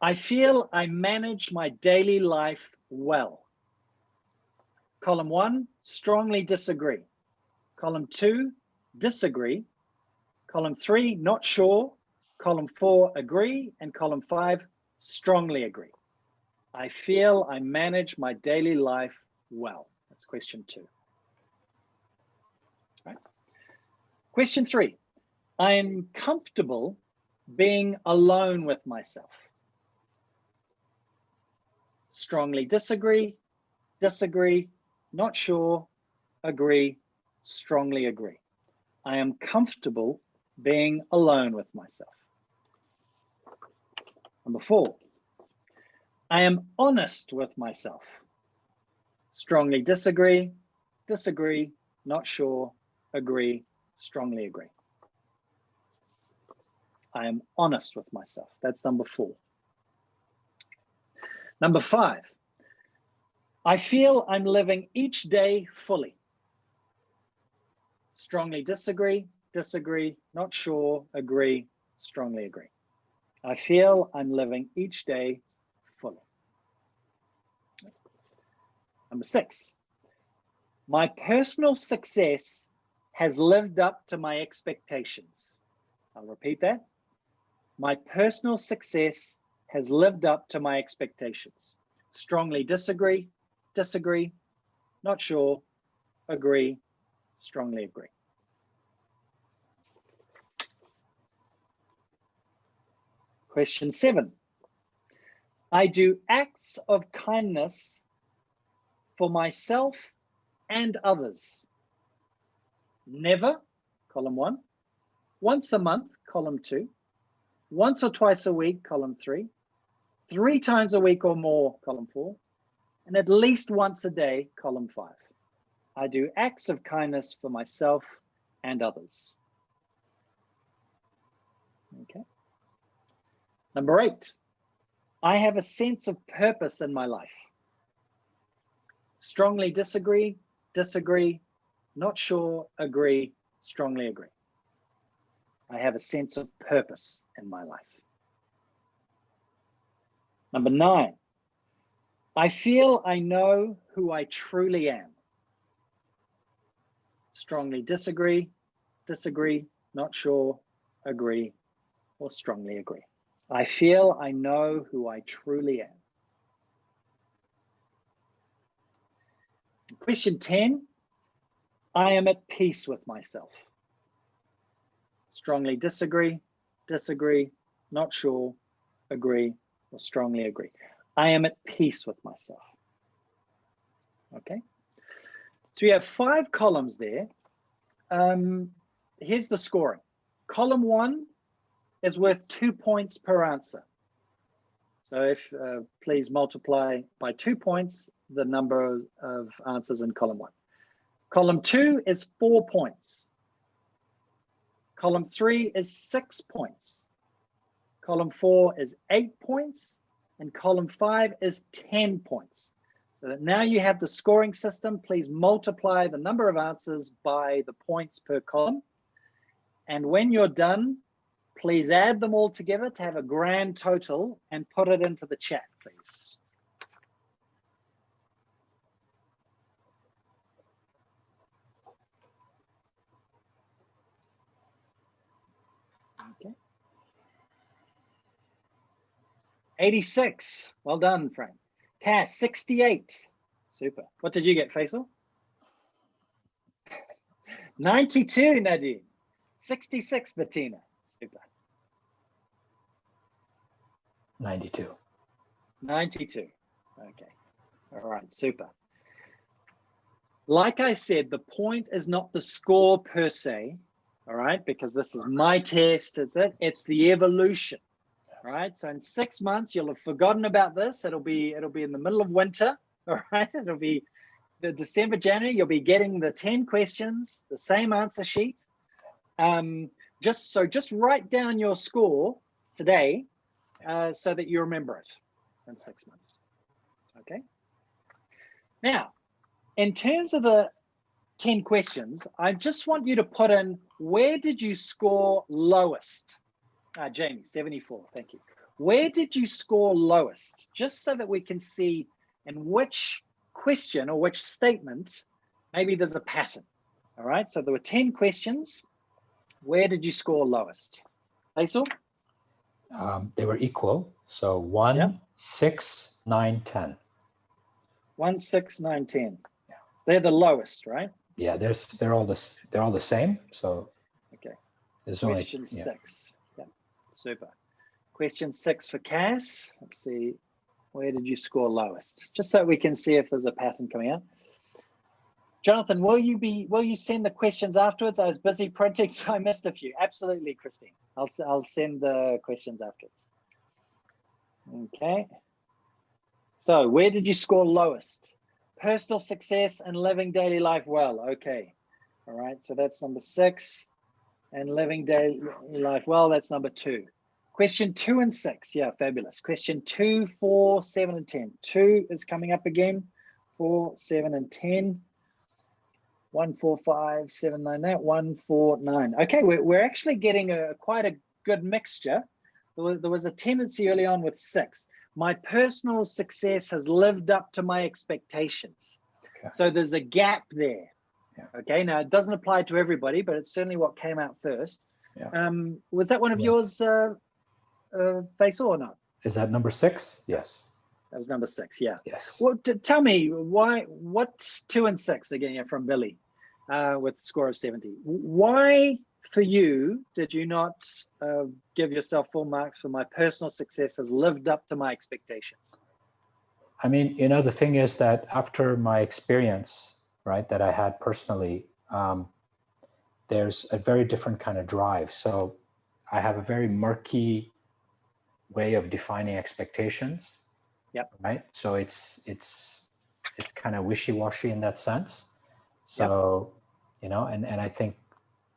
I feel I manage my daily life well. Column 1, strongly disagree. Column 2, disagree. Column 3, not sure. Column 4, agree. And column 5, strongly agree. I feel I manage my daily life well. That's question 2. Right. Question 3, I am comfortable being alone with myself. Strongly disagree, disagree, not sure, agree, strongly agree. I am comfortable being alone with myself. Number 4, I am honest with myself. Strongly disagree, disagree, not sure, agree, strongly agree. I am honest with myself. That's number 4. Number 5, I feel I'm living each day fully. Strongly disagree, disagree, not sure, agree, strongly agree. I feel I'm living each day fully. Number 6, my personal success has lived up to my expectations. I'll repeat that. My personal success has lived up to my expectations. Strongly disagree, disagree, not sure, agree, strongly agree. Question 7, I do acts of kindness for myself and others. Never, column 1. Once a month, column 2. Once or twice a week, column 3. 3 times a week or more, column 4. And at least once a day, column 5. I do acts of kindness for myself and others. Okay. Number 8, I have a sense of purpose in my life. Strongly disagree, disagree, not sure, agree, strongly agree. I have a sense of purpose in my life. Number 9, I feel I know who I truly am. Strongly disagree, disagree, not sure, agree, or strongly agree. I feel I know who I truly am. Question 10, I am at peace with myself. Strongly disagree, disagree, not sure, agree, or strongly agree. I am at peace with myself. Okay. So we have 5 columns there. Here's the scoring. Column 1 is worth 2 points per answer. So if please multiply by 2 points the number of answers in column 1. Column 2 is 4 points. Column 3 is 6 points. Column 4 is 8 points. And column 5 is 10 points. So that now you have the scoring system. Please multiply the number of answers by the points per column. And when you're done, please add them all together to have a grand total and put it into the chat, please. Okay. 86. Well done, Frank. Cass, 68. Super. What did you get, Faisal? 92, Nadine. 66, Bettina. Super. 92. 92. Okay. All right, super. Like I said, the point is not the score per se, all right, because this is my test, is it? It's the evolution, all right? So in 6 months, you'll have forgotten about this. It'll be in the middle of winter, all right? It'll be the December, January. You'll be getting the 10 questions, the same answer sheet. Just write down your score today so that you remember it in 6 months, okay? Now, in terms of the 10 questions, I just want you to put in, where did you score lowest? Jamie, 74, thank you. where did you score lowest? Just so that we can see in which question or which statement, maybe there's a pattern. All right, so there were 10 questions. Where did you score lowest? Faisal? They were equal. So 1, Yep. 6, 9, 10. 1, 6, 9, 10. Yeah. They're the lowest, right? Yeah, they're all the same. So okay. There's Question only, 6. Yeah, super. Question 6 for Cass. Let's see, where did you score lowest? Just so we can see if there's a pattern coming out. Jonathan, will you send the questions afterwards? I was busy printing, so I missed a few. Absolutely, Christine. I'll send the questions afterwards. Okay. So where did you score lowest? Personal success and living daily life well. Okay. All right. So that's number 6. And living daily life well, that's number 2. Question 2 and 6. Yeah, fabulous. Question 2, 4, 7, and 10. 2 is coming up again. 4, 7, and 10. 1, 4, 5, 7, 9, that 1, 4, 9. Okay, we're actually getting quite a good mixture. There was a tendency early on with 6. My personal success has lived up to my expectations. Okay. So there's a gap there. Yeah. Okay, now it doesn't apply to everybody, but it's certainly what came out first. Yeah. Was that one of yours, Faisal, or not? Is that number 6? Yes. That was number 6, yeah. Yes. Well, tell me, what 2 and 6, again, from Billy, with a score of 70. Why, for you, did you not give yourself full marks for my personal success has lived up to my expectations? I mean, the thing is that after my experience, right, that I had personally, there's a very different kind of drive. So I have a very murky way of defining expectations. Yep. Right. So it's kind of wishy-washy in that sense. So, yep. And I think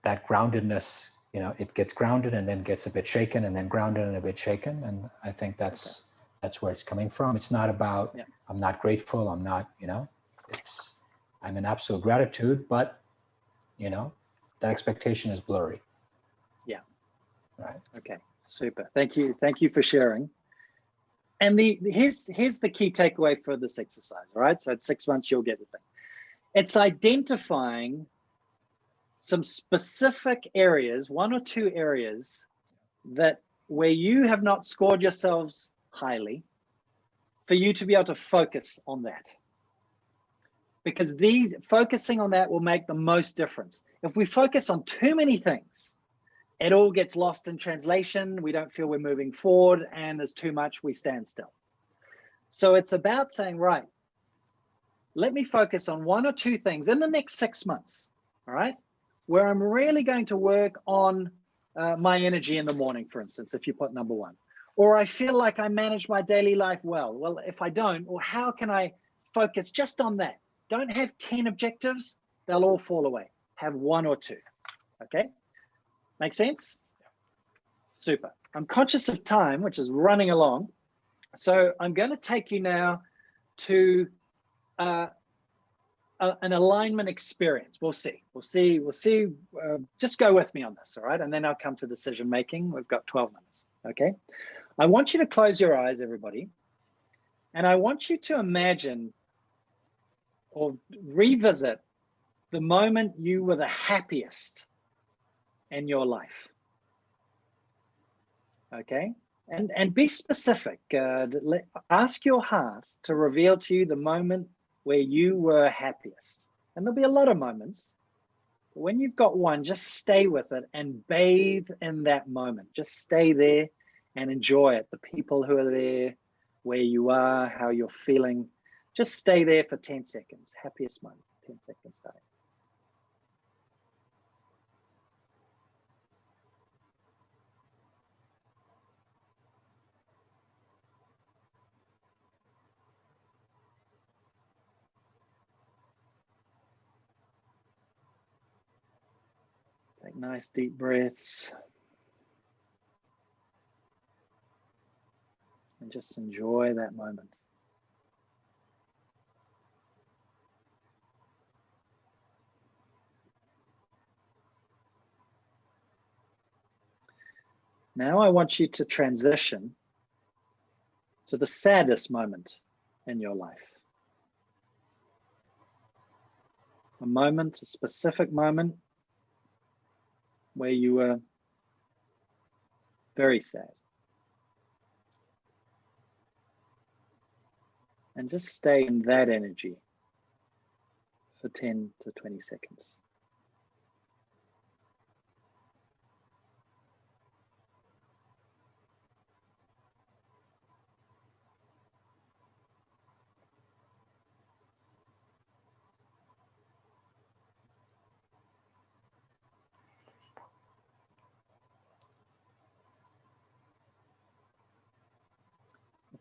that groundedness, it gets grounded and then gets a bit shaken and then grounded and a bit shaken. And I think that's where it's coming from. It's not about, I'm not grateful. I'm not, I'm in absolute gratitude, but, that expectation is blurry. Yeah. Right. Okay. Super. Thank you. Thank you for sharing. And here's the key takeaway for this exercise. All right. So at 6 months, you'll get the thing. It's identifying some specific areas, 1 or 2 areas that where you have not scored yourselves highly, for you to be able to focus on that. Because focusing on that will make the most difference. If we focus on too many things, it all gets lost in translation. We don't feel we're moving forward, and there's too much, we stand still. So it's about saying, right, let me focus on 1 or 2 things in the next 6 months, all right, where I'm really going to work on my energy in the morning, for instance, if you put number 1. Or I feel like I manage my daily life well. Well, if I don't, or how can I focus just on that? Don't have 10 objectives. They'll all fall away. Have 1 or 2, okay? Make sense? Super. I'm conscious of time, which is running along. So I'm going to take you now to an alignment experience. We'll see. Just go with me on this, all right? And then I'll come to decision making. We've got 12 minutes, okay? I want you to close your eyes, everybody. And I want you to imagine or revisit the moment you were the happiest in your life. Okay? And be specific. Ask your heart to reveal to you the moment where you were happiest. And there'll be a lot of moments. But when you've got one, just stay with it and bathe in that moment. Just stay there and enjoy it. The people who are there, where you are, how you're feeling. Just stay there for 10 seconds. Happiest moment. 10 seconds stay. Take nice deep breaths. And just enjoy that moment. Now I want you to transition to the saddest moment in your life. A moment, a specific moment where you were very sad. And just stay in that energy for 10 to 20 seconds.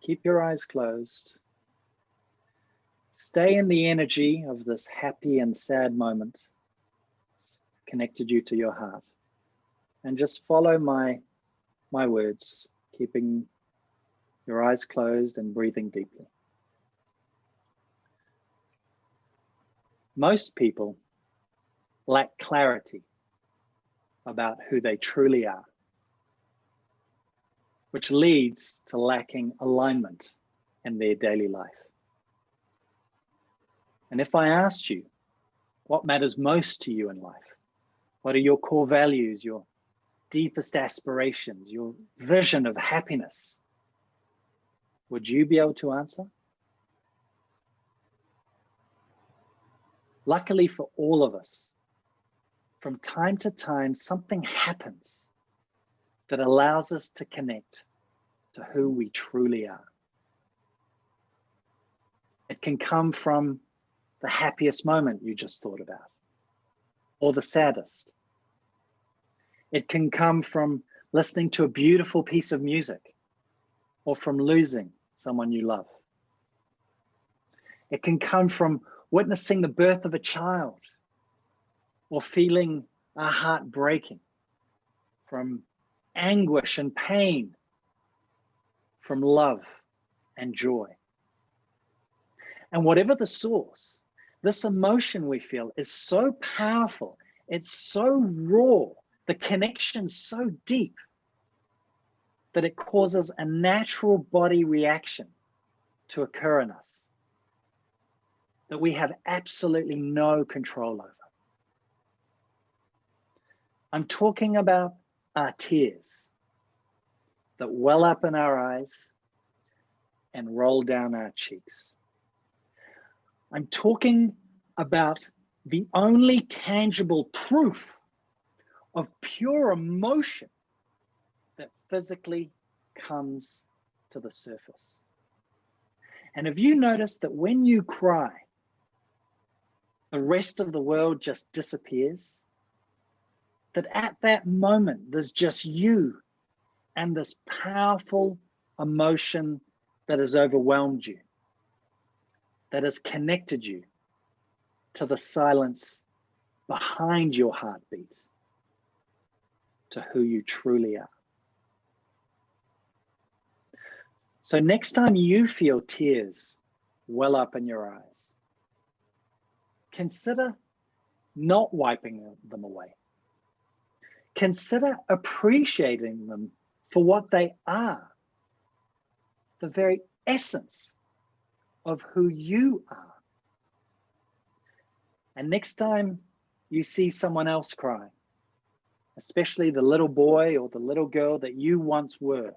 Keep your eyes closed. Stay in the energy of this happy and sad moment, connected you to your heart. And just follow my words, keeping your eyes closed and breathing deeply. Most people lack clarity about who they truly are, which leads to lacking alignment in their daily life. And if I asked you, what matters most to you in life? What are your core values, your deepest aspirations, your vision of happiness? Would you be able to answer? Luckily for all of us, from time to time, something happens that allows us to connect to who we truly are. It can come from the happiest moment you just thought about, or the saddest. It can come from listening to a beautiful piece of music, or from losing someone you love. It can come from witnessing the birth of a child, or feeling our heart breaking, from anguish and pain, from love and joy. And whatever the source, this emotion we feel is so powerful, it's so raw, the connection's so deep that it causes a natural body reaction to occur in us that we have absolutely no control over. I'm talking about our tears that well up in our eyes and roll down our cheeks. I'm talking about the only tangible proof of pure emotion that physically comes to the surface. And have you noticed that when you cry, the rest of the world just disappears? That at that moment, there's just you and this powerful emotion that has overwhelmed you, that has connected you to the silence behind your heartbeat, to who you truly are. So next time you feel tears well up in your eyes, consider not wiping them away. Consider appreciating them for what they are, the very essence of who you are. And next time you see someone else crying, especially the little boy or the little girl that you once were,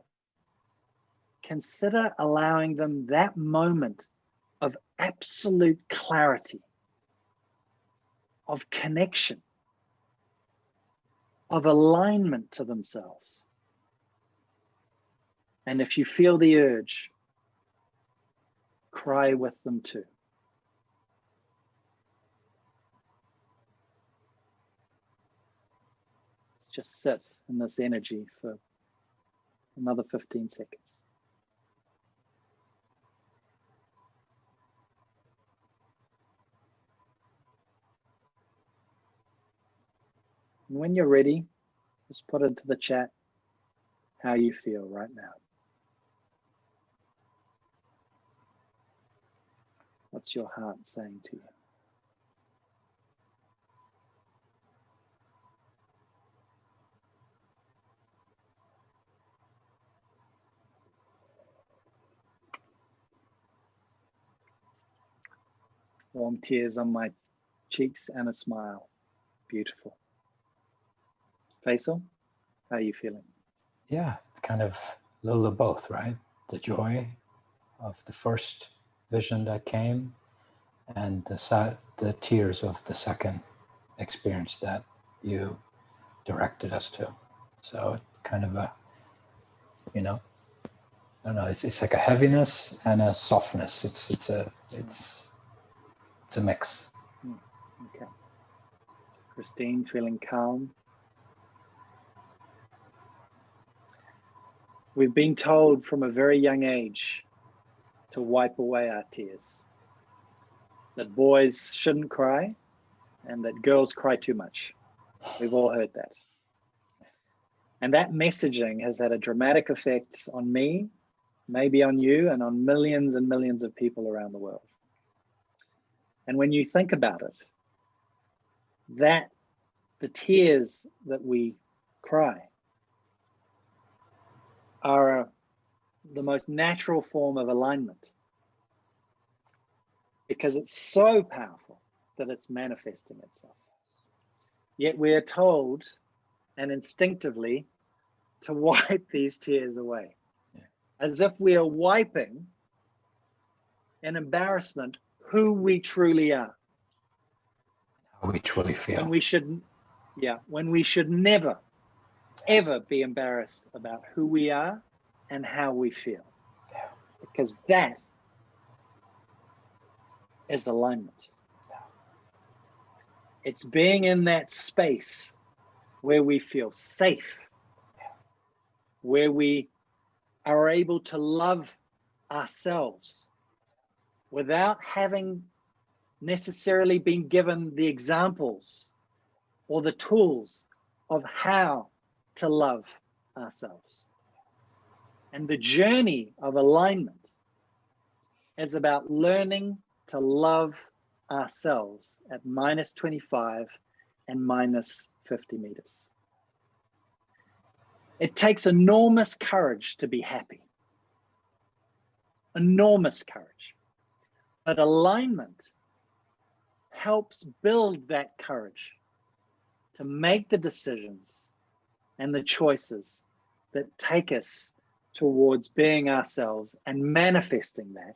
consider allowing them that moment of absolute clarity, of connection, of alignment to themselves. And if you feel the urge, cry with them too. Just sit in this energy for another 15 seconds. And when you're ready, just put into the chat how you feel right now. What's your heart saying to you? Warm tears on my cheeks and a smile. Beautiful. Faisal, how are you feeling? Yeah, kind of a little of both, right? The joy of the first vision that came, and the tears of the second experience that you directed us to. So kind of a, I don't know, it's like a heaviness and a softness. It's a mix. Okay. Christine, feeling calm? We've been told from a very young age to wipe away our tears, that boys shouldn't cry and that girls cry too much. We've all heard that. And that messaging has had a dramatic effect on me, maybe on you, and on millions and millions of people around the world. And when you think about it, that the tears that we cry are the most natural form of alignment, because it's so powerful that it's manifesting itself. Yet we are told, and instinctively, to wipe these tears away, as if we are wiping in embarrassment who we truly are. How we truly feel. When we should never, ever be embarrassed about who we are and how we feel. Yeah. Because that is alignment. Yeah. It's being in that space where we feel safe, where we are able to love ourselves without having necessarily been given the examples or the tools of how to love ourselves. And the journey of alignment is about learning to love ourselves at -25 and -50 meters. It takes enormous courage to be happy. Enormous courage. But alignment helps build that courage to make the decisions and the choices that take us towards being ourselves and manifesting that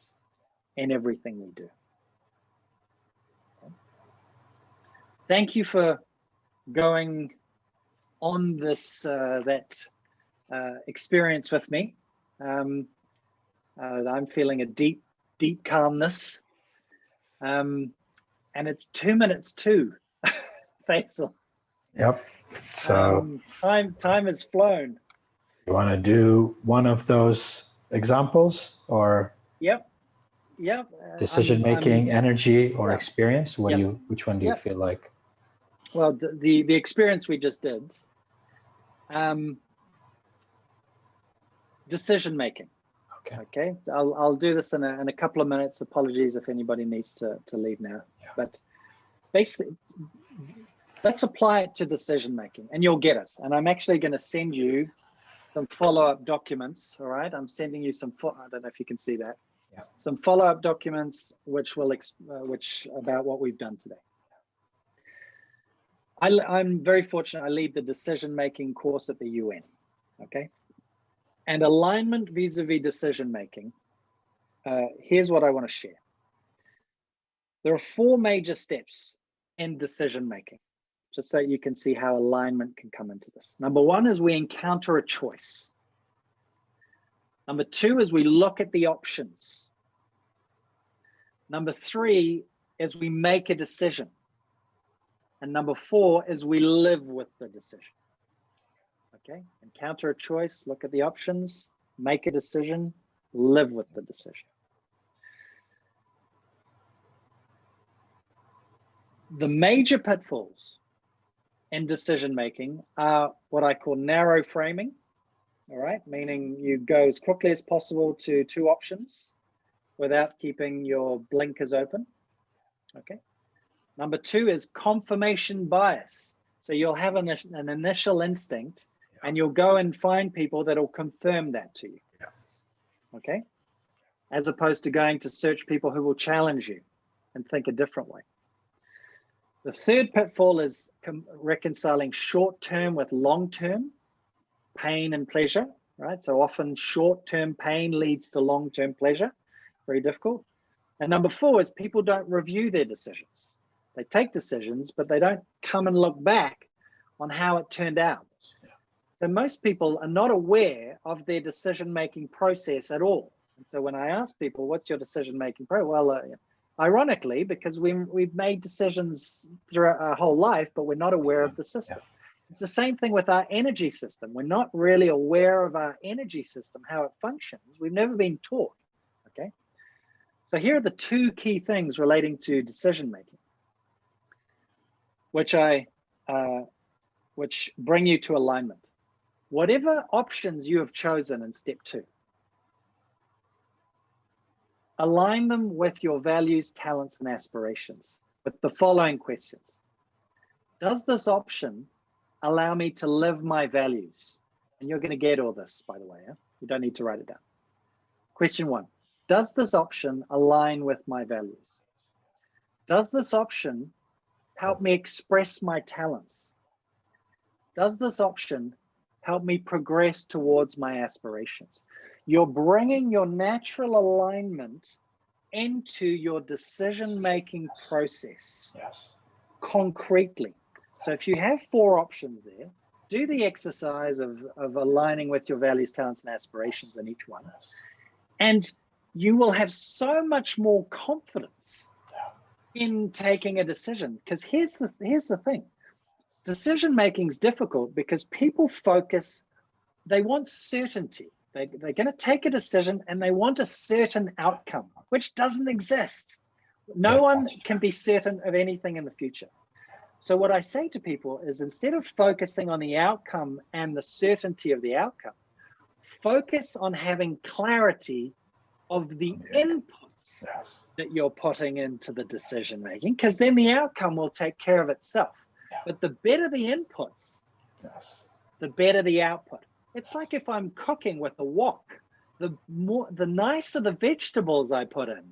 in everything we do. Thank you for going on this experience with me. I'm feeling a deep calmness, and it's 2 minutes to Faisal. Yep. So time has flown. you want to do one of those examples, or Yep. decision making, energy, or yeah. experience? Which one do you feel like? Well, the experience we just did, decision making. Okay. I'll do this in a couple of minutes. Apologies if anybody needs to leave now. Yeah. But basically, let's apply it to decision making, and you'll get it. And I'm actually going to send you some follow-up documents. All right. I'm sending you some. I don't know if you can see that. Yeah. Some follow-up documents which about what we've done today. I'm very fortunate. I lead the decision-making course at the UN. Okay. And alignment vis-a-vis decision-making, here's what I want to share. There are 4 major steps in decision-making, just so you can see how alignment can come into this. Number 1 is we encounter a choice. Number 2 is we look at the options. Number 3 is we make a decision. And number 4 is we live with the decision. Okay, encounter a choice, look at the options, make a decision, live with the decision. The major pitfalls in decision making are what I call narrow framing. All right, meaning you go as quickly as possible to 2 options without keeping your blinkers open. Okay. Number 2 is confirmation bias. So you'll have an initial instinct, and you'll go and find people that will confirm that to you. Yeah. Okay. As opposed to going to search people who will challenge you and think a different way. The third pitfall is reconciling short-term with long-term pain and pleasure, right? So often short-term pain leads to long-term pleasure, very difficult. And number 4 is people don't review their decisions. They take decisions, but they don't come and look back on how it turned out. So most people are not aware of their decision-making process at all. And so when I ask people, what's your decision-making process? Well, ironically, because we've made decisions throughout our whole life, but we're not aware of the system. It's the same thing with our energy system. We're not really aware of our energy system, how it functions. We've never been taught, okay? So here are the 2 key things relating to decision-making, which bring you to alignment. Whatever options you have chosen in step 2, align them with your values, talents, and aspirations with the following questions. Does this option allow me to live my values? And you're going to get all this, by the way. You don't need to write it down. Question 1, does this option align with my values? Does this option help me express my talents? Does this option help me progress towards my aspirations? You're bringing your natural alignment into your decision-making process concretely. So if you have 4 options there, do the exercise of aligning with your values, talents, and aspirations in each one. And you will have so much more confidence in taking a decision. Because here's the thing. Decision-making is difficult because people focus, they want certainty. They're going to take a decision and they want a certain outcome, which doesn't exist. No one can be certain of anything in the future. So what I say to people is, instead of focusing on the outcome and the certainty of the outcome, focus on having clarity of the inputs that you're putting into the decision making, because then the outcome will take care of itself. But the better the inputs, the better the output. It's like if I'm cooking with a wok, the nicer the vegetables I put in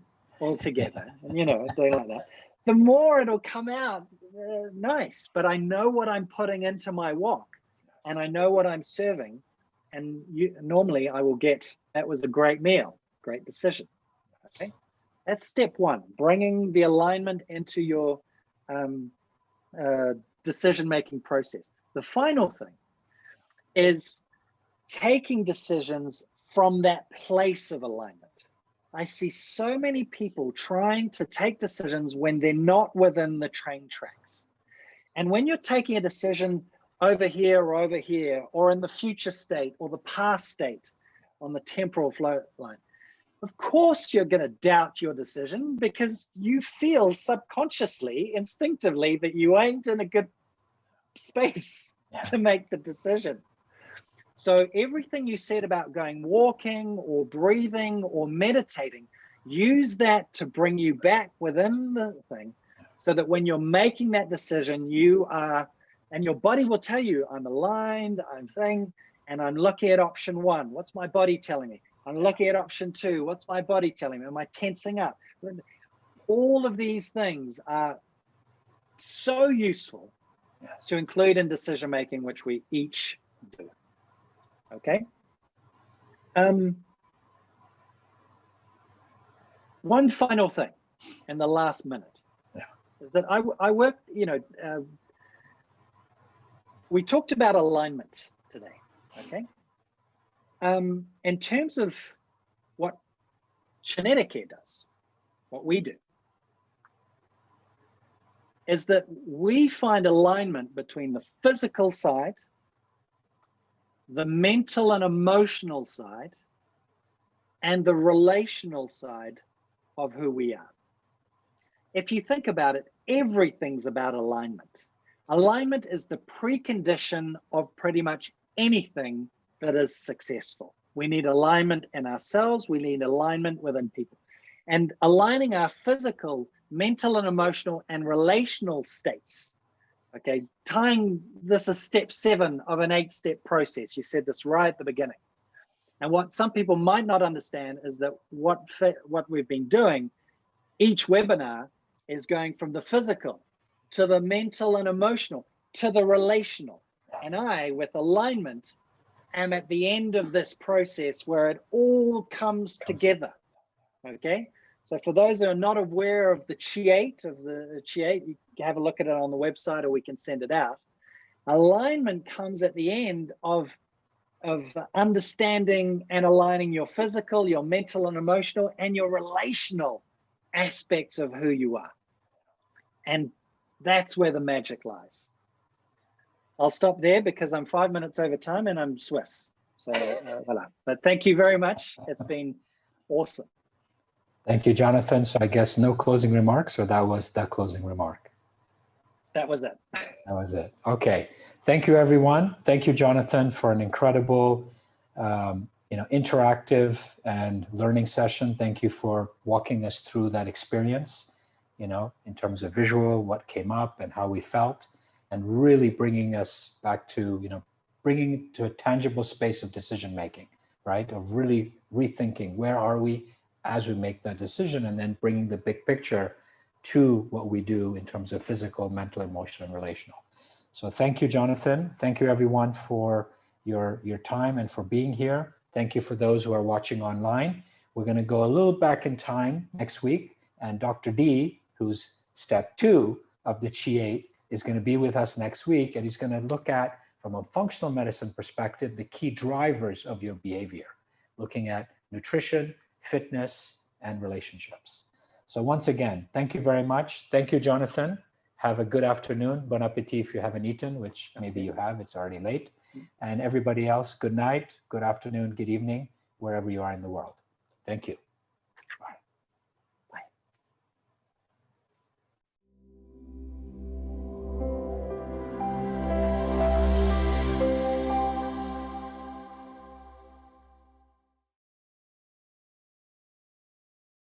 altogether, and doing like that, the more it'll come out nice. But I know what I'm putting into my wok, and I know what I'm serving, and normally I will get, that was a great meal, great decision. Okay, that's step 1, bringing the alignment into your decision-making process. The final thing is taking decisions from that place of alignment. I see so many people trying to take decisions when they're not within the train tracks. And when you're taking a decision over here, or in the future state or the past state on the temporal flow line, of course you're going to doubt your decision, because you feel subconsciously, instinctively, that you ain't in a good space to make the decision. So everything you said about going walking or breathing or meditating, use that to bring you back within the thing, so that when you're making that decision, you are, and your body will tell you, I'm aligned, and I'm looking at option 1. What's my body telling me? I'm looking at option 2. What's my body telling me? Am I tensing up? All of these things are so useful to include in decision making, which we each do. Okay. One final thing in the last minute is that I worked, we talked about alignment today. Okay. In terms of what genetic care does, what we do, is that we find alignment between the physical side, the mental and emotional side, and the relational side of who we are. If you think about it, everything's about alignment. Alignment is the precondition of pretty much anything that is successful. We need alignment in ourselves. We need alignment within people. And aligning our physical, mental and emotional and relational states. Okay, tying this is step 7 of an 8-step process. You said this right at the beginning. And what some people might not understand is that what we've been doing, each webinar is going from the physical to the mental and emotional to the relational. And I, with alignment, am at the end of this process where it all comes together. Okay. So for those who are not aware of the Chi-8, you can have a look at it on the website, or we can send it out. Alignment comes at the end of understanding and aligning your physical, your mental and emotional, and your relational aspects of who you are. And that's where the magic lies. I'll stop there because I'm 5 minutes over time and I'm Swiss. So voila. But thank you very much. It's been awesome. Thank you, Jonathan. So I guess no closing remarks, or that was the closing remark? That was it. That was it. Okay. Thank you, everyone. Thank you, Jonathan, for an incredible, interactive and learning session. Thank you for walking us through that experience, in terms of visual, what came up and how we felt, and really bringing us back to, bringing it to a tangible space of decision-making, right? Of really rethinking where are we as we make that decision, and then bringing the big picture to what we do in terms of physical, mental, emotional, and relational. So thank you, Jonathan. Thank you, everyone, for your time and for being here. Thank you for those who are watching online. We're going to go a little back in time next week, and Dr. D, who's step 2 of the Chi-8, is going to be with us next week, and he's going to look at, from a functional medicine perspective, the key drivers of your behavior, looking at nutrition, fitness, and relationships. So once again, thank you very much. Thank you, Jonathan. Have a good afternoon. Bon appetit if you haven't eaten, which maybe you have. It's already late. And everybody else, good night, good afternoon, good evening, wherever you are in the world. Thank you.